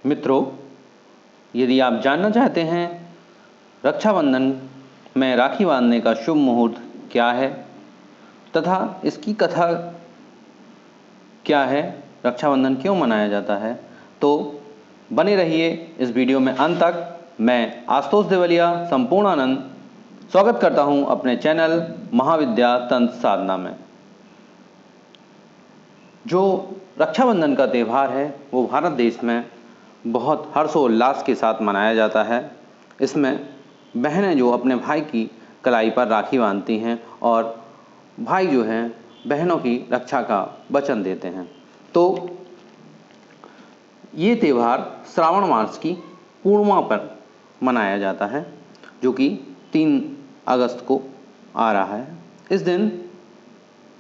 मित्रों, यदि आप जानना चाहते हैं रक्षाबंधन में राखी बांधने का शुभ मुहूर्त क्या है तथा इसकी कथा क्या है, रक्षाबंधन क्यों मनाया जाता है, तो बने रहिए इस वीडियो में अंत तक। मैं आशुतोष देवलिया संपूर्णानंद स्वागत करता हूं अपने चैनल महाविद्या तंत्र साधना में। जो रक्षाबंधन का त्यौहार है वो भारत देश में बहुत हर्षोल्लास के साथ मनाया जाता है। इसमें बहनें जो अपने भाई की कलाई पर राखी बांधती हैं और भाई जो हैं बहनों की रक्षा का वचन देते हैं। तो ये त्यौहार श्रावण मास की पूर्णिमा पर मनाया जाता है, जो कि 3 अगस्त को आ रहा है। इस दिन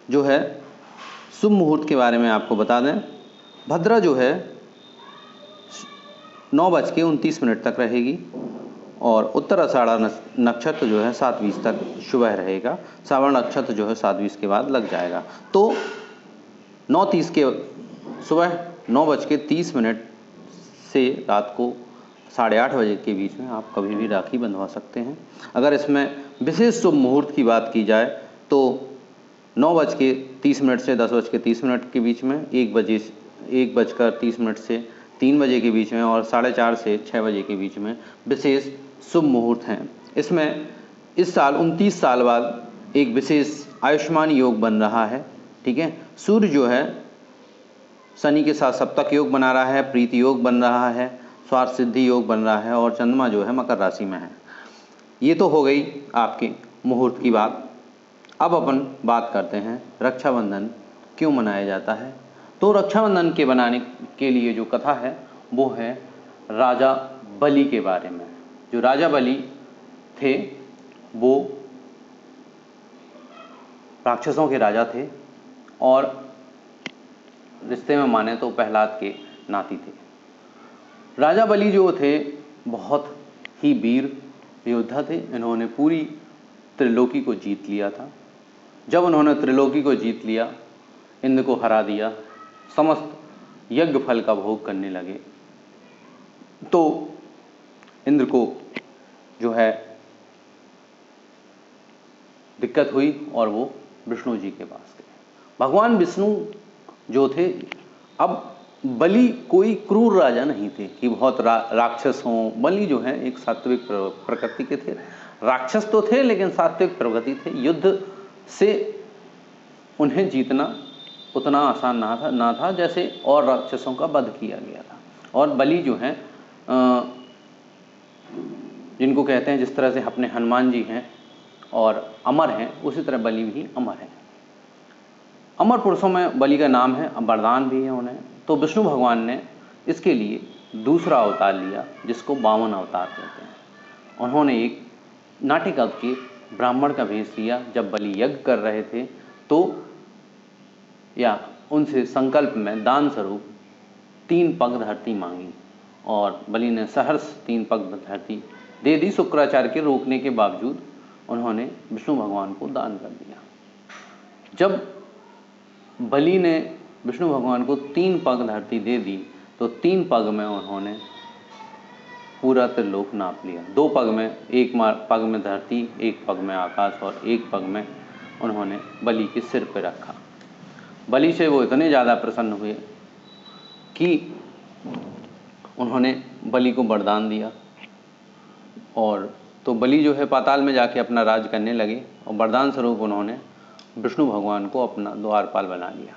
जो है शुभ मुहूर्त के बारे में आपको बता दें, भद्रा जो है 9:29 तक रहेगी और उत्तर आषाढ़ा नक्षत्र जो है 7:20 तक सुबह रहेगा। श्रावण नक्षत्र जो है 7:20 के बाद लग जाएगा। तो 9:30 के सुबह 9:30 से रात को 8:30 बजे के बीच में आप कभी भी राखी बंधवा सकते हैं। अगर इसमें विशेष शुभ मुहूर्त की बात की जाए तो 9:30 से 10:30 के बीच में, 1:30 से 3 बजे के बीच में और 4:30 से 6 बजे के बीच में विशेष शुभ मुहूर्त हैं। इसमें इस साल 29 साल बाद एक विशेष आयुष्मान योग बन रहा है। ठीक है, सूर्य जो है शनि के साथ सप्तक योग बना रहा है, प्रीति योग बन रहा है, स्वार्थ सिद्धि योग बन रहा है और चंद्रमा जो है मकर राशि में है। ये तो हो गई आपके मुहूर्त की बात। अब अपन बात करते हैं रक्षाबंधन क्यों मनाया जाता है। तो रक्षाबंधन के बनाने के लिए जो कथा है वो है राजा बलि के बारे में। जो राजा बलि थे वो राक्षसों के राजा थे और रिश्ते में माने तो प्रहलाद के नाती थे। राजा बलि जो थे बहुत ही वीर योद्धा थे। इन्होंने पूरी त्रिलोकी को जीत लिया था। जब उन्होंने त्रिलोकी को जीत लिया, इंद्र को हरा दिया, समस्त यज्ञ फल का भोग करने लगे, तो इंद्र को जो है दिक्कत हुई और वो विष्णु जी के पास गए। भगवान विष्णु जो थे, अब बलि कोई क्रूर राजा नहीं थे कि बहुत राक्षस हों। बलि जो है एक सात्विक प्रकृति के थे। राक्षस तो थे लेकिन सात्विक प्रकृति थे। युद्ध से उन्हें जीतना उतना आसान ना था जैसे और राक्षसों का वध किया गया था। और बलि जो हैं जिनको कहते हैं, जिस तरह से अपने हनुमान जी हैं और अमर हैं, उसी तरह बलि भी अमर हैं। अमर पुरुषों में बलि का नाम है, वरदान भी है उन्हें। तो विष्णु भगवान ने इसके लिए दूसरा अवतार लिया जिसको वामन अवतार कहते हैं। उन्होंने एक नाटिका के ब्राह्मण का भेष लिया। जब बलि यज्ञ कर रहे थे तो या उनसे संकल्प में दान स्वरूप 3 पग धरती मांगी और बलि ने सहर्ष 3 पग धरती दे दी। शुक्राचार्य के रोकने के बावजूद उन्होंने विष्णु भगवान को दान कर दिया। जब बलि ने विष्णु भगवान को 3 पग धरती दे दी तो 3 पग में उन्होंने पूरा त्रिलोक नाप लिया। 2 पग में, एक पग में धरती, 1 पग में आकाश और 1 पग में उन्होंने बलि के सिर पर रखा। बलि से वो इतने ज़्यादा प्रसन्न हुए कि उन्होंने बलि को वरदान दिया और तो बलि जो है पाताल में जाके अपना राज करने लगे और वरदान स्वरूप उन्होंने विष्णु भगवान को अपना द्वारपाल बना लिया।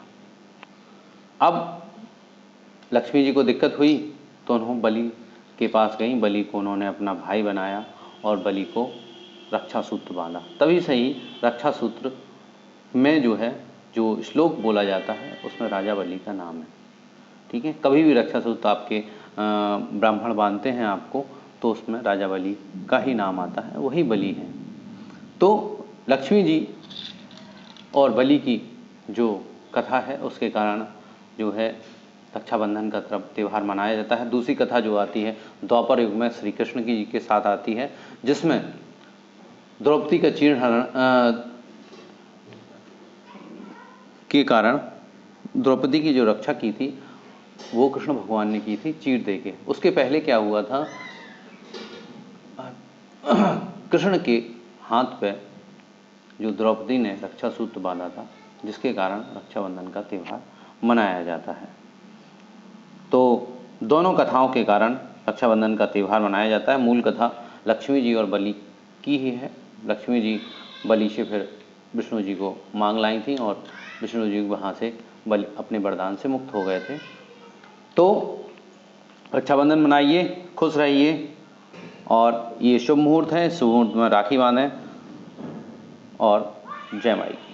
अब लक्ष्मी जी को दिक्कत हुई तो उन्होंने बलि के पास गई। बलि को उन्होंने अपना भाई बनाया और बलि को रक्षा सूत्र बांधा। तभी से ही रक्षा सूत्र में जो है जो श्लोक बोला जाता है उसमें राजा बलि का नाम है। ठीक है, कभी भी रक्षा सूत्र आपके ब्राह्मण बांधते हैं आपको तो उसमें राजा बलि का ही नाम आता है, वही बलि है। तो लक्ष्मी जी और बलि की जो कथा है उसके कारण जो है रक्षाबंधन का त्यौहार मनाया जाता है। दूसरी कथा जो आती है द्वापर युग में श्री कृष्ण की जी के साथ आती है, जिसमें द्रौपदी का चीरहरण के कारण द्रौपदी की जो रक्षा की थी वो कृष्ण भगवान ने की थी चीर दे के। उसके पहले क्या हुआ था, कृष्ण के हाथ पे जो द्रौपदी ने रक्षा सूत्र बांधा था, जिसके कारण रक्षाबंधन का त्यौहार मनाया जाता है। तो दोनों कथाओं के कारण रक्षाबंधन का त्यौहार मनाया जाता है। मूल कथा लक्ष्मी जी और बलि की ही है। लक्ष्मी जी बलि से फिर विष्णु जी को मांग लाई थी और विष्णु जी वहाँ से बलि अपने वरदान से मुक्त हो गए थे। तो रक्षाबंधन मनाइए, खुश रहिए, और ये शुभ मुहूर्त है, शुभ मुहूर्त में राखी बांधें, और जय माई की।